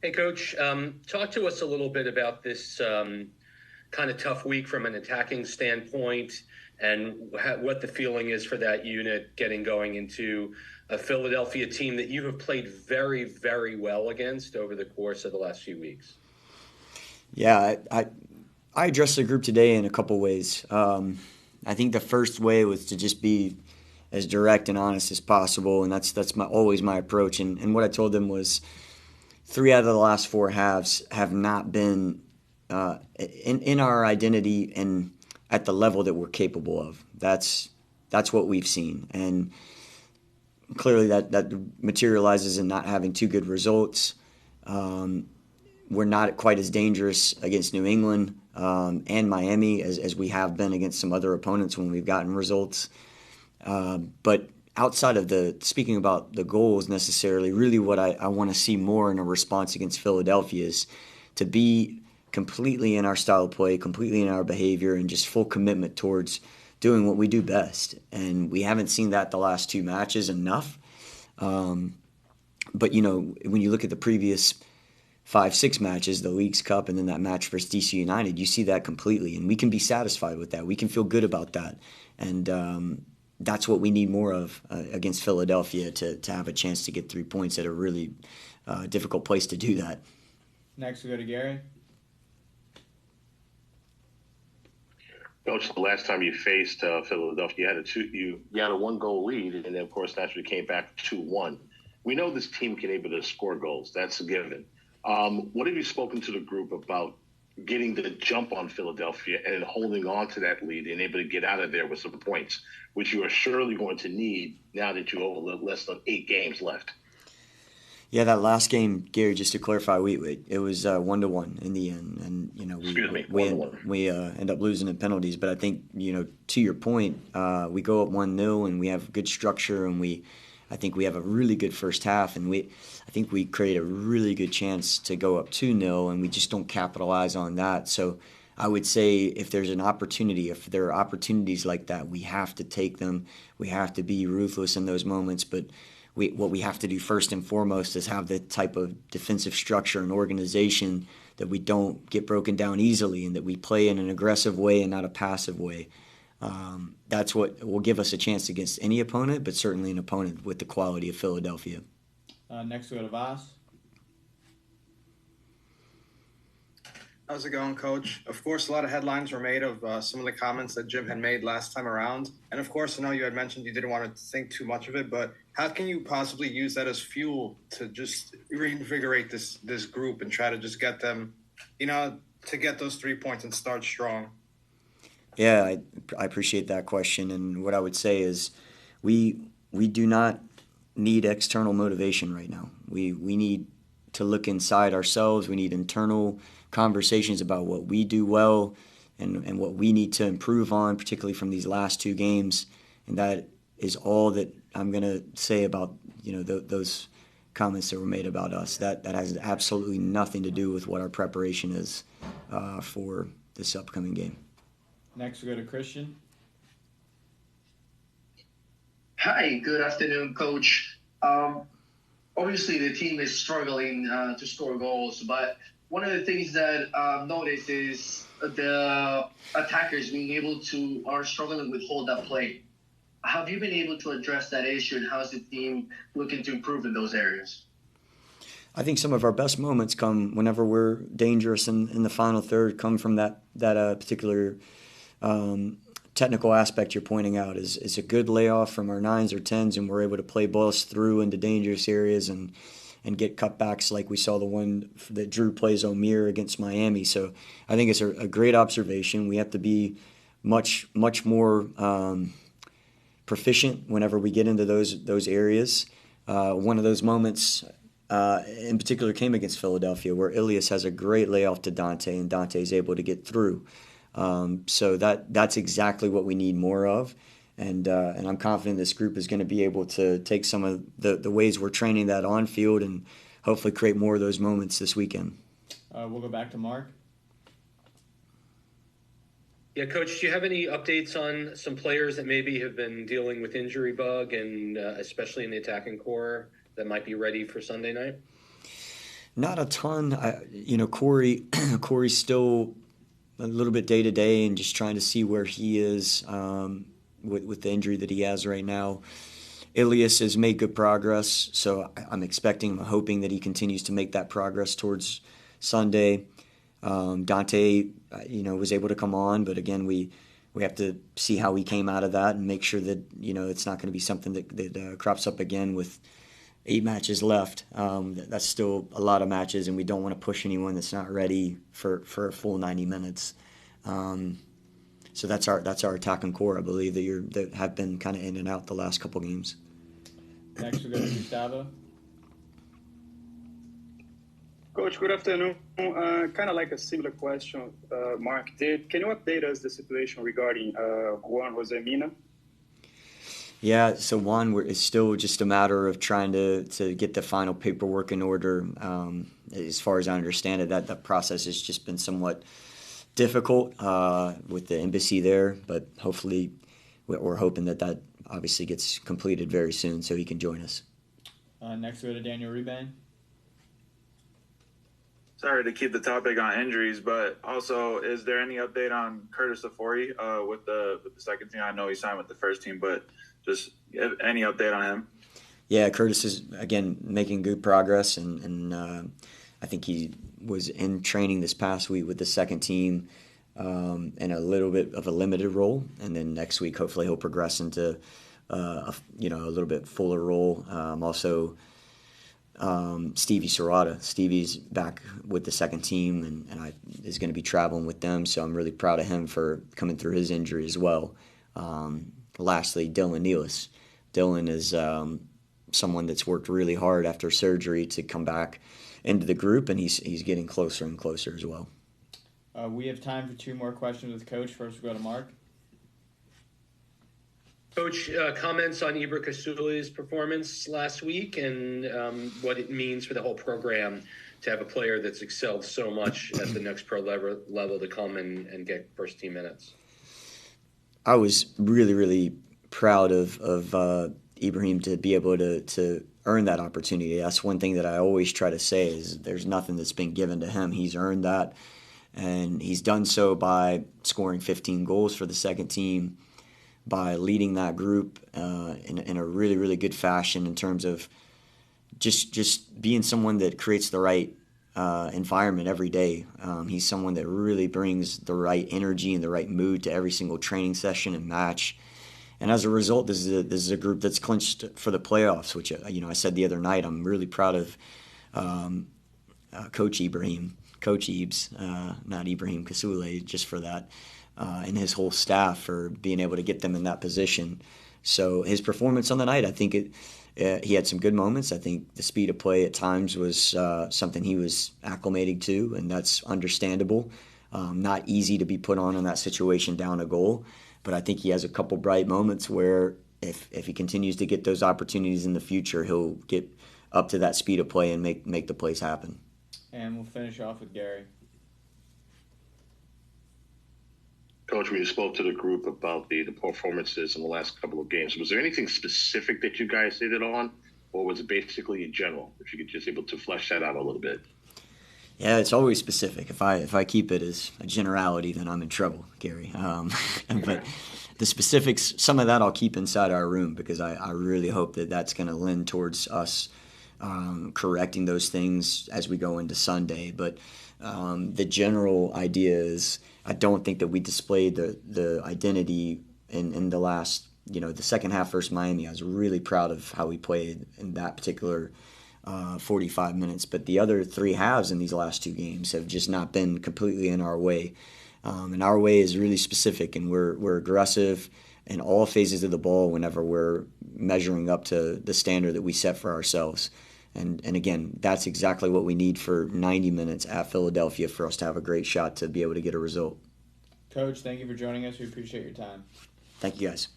Hey, Coach, talk to us a little bit about this kind of tough week from an attacking standpoint and what the feeling is for that unit getting going into a Philadelphia team that you have played very, very well against over the course of the last few weeks. Yeah, I addressed the group today in a couple ways. I think the first way was to just be as direct and honest as possible, and that's always my approach. And what I told them was 3 out of the last 4 halves have not been in our identity and at the level that we're capable of. That's what we've seen, and clearly that materializes in not having 2 good results. We're not quite as dangerous against New England and Miami as we have been against some other opponents when we've gotten results. But outside of speaking about the goals necessarily, really what I want to see more in a response against Philadelphia is to be completely in our style of play, completely in our behavior, and just full commitment towards doing what we do best. And we haven't seen that the last 2 matches enough. But, when you look at the previous 5-6 matches, the Leagues Cup, and then that match versus DC United, you see that completely. And we can be satisfied with that. We can feel good about that. And that's what we need more of against Philadelphia to have a chance to get 3 points at a really difficult place to do that. Next, we go to Gary. Coach, the last time you faced Philadelphia, you had a 1-goal lead, and then, of course, naturally came back 2-1. We know this team can able to score goals. That's a given. What have you spoken to the group about getting the jump on Philadelphia and holding on to that lead and able to get out of there with some points, which you are surely going to need now that you have less than 8 games left? Yeah, that last game, Gary, just to clarify, it was 1-1 in the end, and we end up losing in penalties. But I think to your point, we go up 1-0 and we have good structure, and I think we have a really good first half, and I think we create a really good chance to go up 2-0, and we just don't capitalize on that. So I would say if there are opportunities like that, we have to take them. We have to be ruthless in those moments, but what we have to do first and foremost is have the type of defensive structure and organization that we don't get broken down easily and that we play in an aggressive way and not a passive way. That's what will give us a chance against any opponent, but certainly an opponent with the quality of Philadelphia. Next, we go to Voss. How's it going, Coach? Of course, a lot of headlines were made of some of the comments that Jim had made last time around. And of course, I know you had mentioned you didn't want to think too much of it, but how can you possibly use that as fuel to just reinvigorate this group and try to just get them, to get those 3 points and start strong? Yeah, I appreciate that question. And what I would say is we do not need external motivation right now. We need to look inside ourselves. We need internal conversations about what we do well and what we need to improve on, particularly from these last 2 games. And that is all that I'm going to say about those comments that were made about us. That has absolutely nothing to do with what our preparation is for this upcoming game. Next, we go to Christian. Hi, good afternoon, Coach. Obviously, the team is struggling to score goals, but one of the things that I've noticed is the attackers are struggling with hold-up play. Have you been able to address that issue, and how is the team looking to improve in those areas? I think some of our best moments come whenever we're dangerous in the final third, come from that particular technical aspect you're pointing out. Is a good layoff from our 9s or 10s, and we're able to play balls through into dangerous areas and get cutbacks like we saw the one that Drew plays O'Meara against Miami. So I think it's a great observation. We have to be much more proficient whenever we get into those areas. One of those moments in particular came against Philadelphia, where Ilias has a great layoff to Dante, and Dante is able to get through. So that's exactly what we need more of. And I'm confident this group is going to be able to take some of the ways we're training that on field and hopefully create more of those moments this weekend. We'll go back to Mark. Yeah, Coach, do you have any updates on some players that maybe have been dealing with injury bug, and especially in the attacking core, that might be ready for Sunday night? Not a ton. Corey's still a little bit day to day and just trying to see where he is with the injury that he has right now. Ilias has made good progress, so I'm hoping that he continues to make that progress towards Sunday. Dante, was able to come on, but again, we have to see how he came out of that and make sure that, it's not going to be something that crops up again with 8 matches left. That's still a lot of matches, and we don't want to push anyone that's not ready for a full 90 minutes. So that's our attacking core, I believe, that have been kind of in and out the last couple games. Next we go to Gustavo. Coach, good afternoon. Kind of like a similar question Mark did. Can you update us the situation regarding Juan Jose Mina? Yeah, so Juan, it's still just a matter of trying to get the final paperwork in order. As far as I understand it, that process has just been somewhat difficult with the embassy there, but hopefully we're hoping that obviously gets completed very soon so he can join us. Next we go to Daniel Rebane. Sorry to keep the topic on injuries, but also, is there any update on Curtis Afori with the second team? I know he signed with the first team, but just any update on him? Yeah, Curtis is, again, making good progress, and I think he was in training this past week with the second team in a little bit of a limited role, and then next week hopefully he'll progress into a little bit fuller role. Also, Stevie Serrata. Stevie's back with the second team and is going to be traveling with them, so I'm really proud of him for coming through his injury as well. Lastly, Dylan Nealis. Dylan is someone that's worked really hard after surgery to come back into the group, and he's getting closer and closer as well. We have time for 2 more questions with Coach. First we'll go to Mark. Coach, comments on Ibra Kasuli's performance last week and what it means for the whole program to have a player that's excelled so much at the next pro level to come and get first team minutes. I was really, really proud of Ibrahim to be able to earn that opportunity. That's one thing that I always try to say is there's nothing that's been given to him. He's earned that, and he's done so by scoring 15 goals for the second team, by leading that group in a really, really good fashion in terms of just being someone that creates the right environment every day. He's someone that really brings the right energy and the right mood to every single training session and match. And as a result, this is a group that's clinched for the playoffs, which I said the other night. I'm really proud of Coach Ibes, not Ibrahim Kasule, just for that. And his whole staff for being able to get them in that position. So his performance on the night, I think he had some good moments. I think the speed of play at times was something he was acclimating to, and that's understandable. Not easy to be put on in that situation down a goal, but I think he has a couple bright moments where if he continues to get those opportunities in the future, he'll get up to that speed of play and make the plays happen. And we'll finish off with Gary. Coach, when you spoke to the group about the performances in the last couple of games, was there anything specific that you guys did it on, or was it basically in general? If you could just able to flesh that out a little bit. Yeah, it's always specific. If I keep it as a generality, then I'm in trouble, Gary. But the specifics, some of that I'll keep inside our room because I really hope that that's going to lend towards us correcting those things as we go into Sunday. But the general idea is I don't think that we displayed the identity in the last, the second half versus Miami. I was really proud of how we played in that particular 45 minutes. But the other 3 halves in these last 2 games have just not been completely in our way. And our way is really specific, and we're aggressive in all phases of the ball whenever we're measuring up to the standard that we set for ourselves. And again, that's exactly what we need for 90 minutes at Philadelphia for us to have a great shot to be able to get a result. Coach, thank you for joining us. We appreciate your time. Thank you, guys.